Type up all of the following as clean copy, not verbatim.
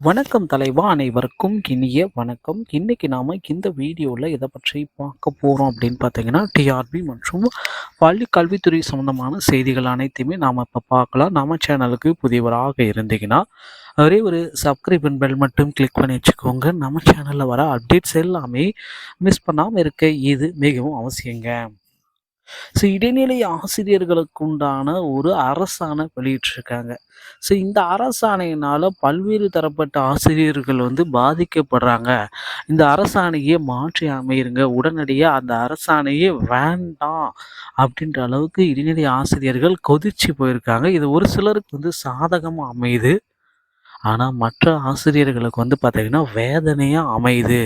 வணக்கம் தலைவா, அனைவருக்கும் இனிய வணக்கம். இன்னைக்கு நாம இந்த வீடியோவில் எதை பற்றி பார்க்க போகிறோம் அப்படின்னு பார்த்தீங்கன்னா, டிஆர்பி மற்றும் பள்ளி கல்வித்துறை சம்மந்தமான செய்திகள் அனைத்தையுமே நாம் இப்போ பார்க்கலாம். நம்ம சேனலுக்கு புதியவராக இருந்தீங்கன்னா ஒரே ஒரு சப்ஸ்கிரைப் பெல் மட்டும் கிளிக் பண்ணி வச்சுக்கோங்க. நம்ம சேனலில் வர அப்டேட்ஸ் எல்லாமே மிஸ் பண்ணாமல் இருக்க இது மிகவும் அவசியங்க. ஸோ இடைநிலை ஆசிரியர்களுக்கு உண்டான ஒரு அரசாணை வெளியிட்டிருக்காங்க. ஸோ இந்த அரசாணையினால் பல்வேறு தரப்பட்ட ஆசிரியர்கள் பாதிக்கப்படுறாங்க. இந்த அரசாணையை மாற்றி அமையிருங்க, உடனடியாக அந்த அரசாணையே வேண்டாம் அப்படின்ற அளவுக்கு இடைநிலை ஆசிரியர்கள் கொதிச்சு போயிருக்காங்க. இது ஒரு சிலருக்கு சாதகமாக அமையுது. ஆனால் மற்ற ஆசிரியர்களுக்கு பார்த்திங்கன்னா வேதனையாக அமையுது.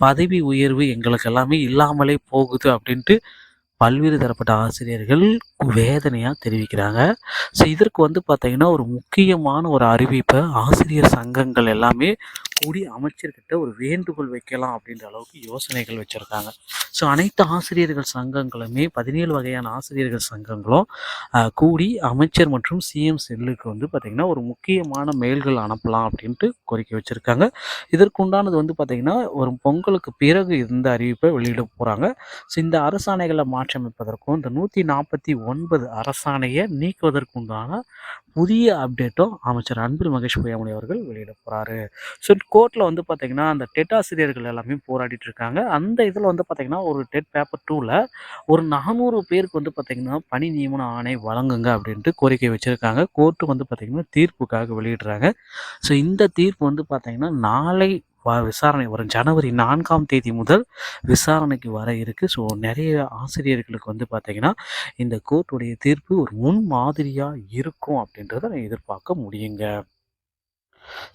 பதவி உயர்வு எங்களுக்கு எல்லாமே இல்லாமலே போகுது அப்படின்ட்டு பல்வேறு தரப்பட்ட ஆசிரியர்கள் வேதனையாக தெரிவிக்கிறாங்க. ஸோ இதற்கு பார்த்திங்கன்னா ஒரு முக்கியமான ஒரு அறிவிப்பை ஆசிரியர் சங்கங்கள் எல்லாமே கூடி அமைச்சர்கிட்ட ஒரு வேண்டுகோள் வைக்கலாம் அப்படின்ற அளவுக்கு யோசனைகள் வச்சுருக்காங்க. ஸோ அனைத்து ஆசிரியர்கள் சங்கங்களுமே 17 வகையான ஆசிரியர்கள் சங்கங்களும் கூடி அமைச்சர் மற்றும் சிஎம் செல்லுக்கு பார்த்திங்கன்னா ஒரு முக்கியமான மெயில்கள் அனுப்பலாம் அப்படின்ட்டு கோரிக்கை வச்சுருக்காங்க. இதற்கு உண்டானது பார்த்திங்கன்னா ஒரு பொங்கலுக்கு பிறகு இந்த அறிவிப்பை வெளியிட போகிறாங்க. ஸோ இந்த அரசாணைகளை மாற்றியமைப்பதற்கும் இந்த 149 அரசாணையை நீக்குவதற்குண்டான புதிய அப்டேட்டும் அமைச்சர் அன்பில் மகேஷ் பொய்யாமொழி அவர்கள் வெளியிட போகிறாரு. ஸோ கோர்ட்டில் பார்த்திங்கன்னா அந்த டெட் ஆசிரியர்கள் எல்லாமே போராடிட்டு இருக்காங்க. அந்த இதில் பார்த்திங்கன்னா ஒரு டெட் பேப்பர் 2ல் ஒரு 400 பேருக்கு பார்த்திங்கன்னா பணி நியமன ஆணை வழங்குங்க அப்படின்ட்டு கோரிக்கை வச்சுருக்காங்க. கோர்ட்டு பார்த்திங்கன்னா தீர்ப்புக்காக வெளியிடுறாங்க. ஸோ இந்த தீர்ப்பு பார்த்திங்கன்னா நாளை விசாரணை வரும். ஜனவரி 4ஆம் தேதி முதல் விசாரணைக்கு வர இருக்குது. ஸோ நிறைய ஆசிரியர்களுக்கு பார்த்திங்கன்னா இந்த கோர்ட்டுடைய தீர்ப்பு ஒரு முன் மாதிரியாக இருக்கும் அப்படின்றத நான் எதிர்பார்க்க முடியுங்க.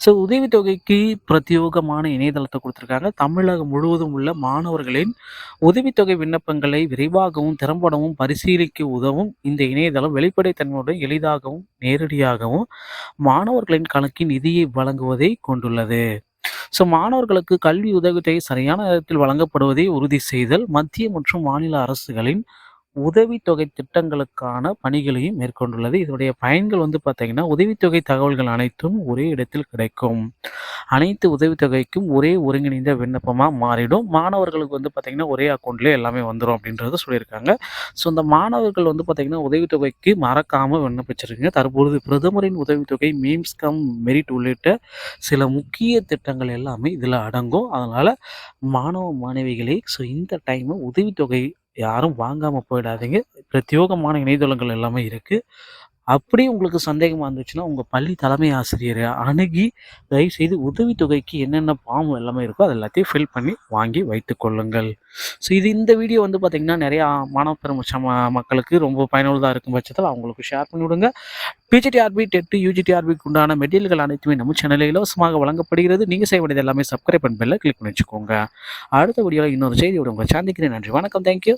ஸோ உதவித்தொகைக்கு பிரத்யேகமான இணையதளத்தை கொடுத்துருக்காங்க. தமிழகம் முழுவதும் உள்ள மாணவர்களின் உதவித்தொகை விண்ணப்பங்களை விரைவாகவும் திறம்படவும் பரிசீலிக்க உதவும் இந்த இணையதளம் வெளிப்படைத்தன்மையுடன் எளிதாகவும் நேரடியாகவும் மாணவர்களின் கணக்கின் நிதியை வழங்குவதை கொண்டுள்ளது. ஸோ மாணவர்களுக்கு கல்வி உதவித்தொகை சரியான நேரத்தில் வழங்கப்படுவதை உறுதி செய்தல், மத்திய மற்றும் மாநில அரசுகளின் உதவித்தொகை திட்டங்களுக்கான பணிகளையும் மேற்கொண்டுள்ளது. இதனுடைய பயன்கள் பார்த்திங்கன்னா உதவித்தொகை தகவல்கள் அனைத்தும் ஒரே இடத்தில் கிடைக்கும். அனைத்து உதவித்தொகைக்கும் ஒரே ஒருங்கிணைந்த விண்ணப்பமாக மாறிடும். மாணவர்களுக்கு பார்த்திங்கன்னா ஒரே அக்கௌண்ட்லேயே எல்லாமே வந்துடும் அப்படின்றத சொல்லியிருக்காங்க. ஸோ இந்த மாணவர்கள் பார்த்திங்கன்னா உதவித்தொகைக்கு மறக்காமல் விண்ணப்பிச்சிருக்கீங்க. தற்பொழுது பிரதமரின் உதவித்தொகை, மீம்ஸ் கம் மெரிட் உள்ளிட்ட சில முக்கிய திட்டங்கள் எல்லாமே இதில் அடங்கும். அதனால் மாணவ மாணவிகளே, ஸோ இந்த டைமு உதவித்தொகை யாரும் வாங்காமல் போயிடாதீங்க. பிரத்யேகமான இணையதளங்கள் எல்லாமே இருக்குது. அப்படியே உங்களுக்கு சந்தேகமாக இருந்துச்சுன்னா உங்கள் பள்ளி தலைமை ஆசிரியரை அணுகி தயவுசெய்து உதவித்தொகைக்கு என்னென்ன ஃபார்ம் எல்லாமே இருக்கோ அது எல்லாத்தையும் ஃபில் பண்ணி வாங்கி வைத்து கொள்ளுங்கள். ஸோ இந்த வீடியோ பார்த்திங்கன்னா நிறையா மாணவ பெரும மக்களுக்கு ரொம்ப பயனுள்ளதாக இருக்கும் பட்சத்தில் அவங்களுக்கு ஷேர் பண்ணிவிடுங்க. பிஜிடிஆர்பி, டெட், யூஜிடிஆர்பிக்கு உண்டான மெட்டீரியல்கள் அனைத்துமே நம்ம சேனலில் இலவசமாக வழங்கப்படுகிறது. நீங்கள் செய்ய வேண்டியது எல்லாமே சப்ஸ்கிரைப் பண்ண பெல்ல கிளிக் பண்ணி வச்சுக்கோங்க. அடுத்த வீடியோவில் இன்னொரு செய்தியோட உங்களை சந்திக்கிறேன். நன்றி, வணக்கம், தேங்க்யூ.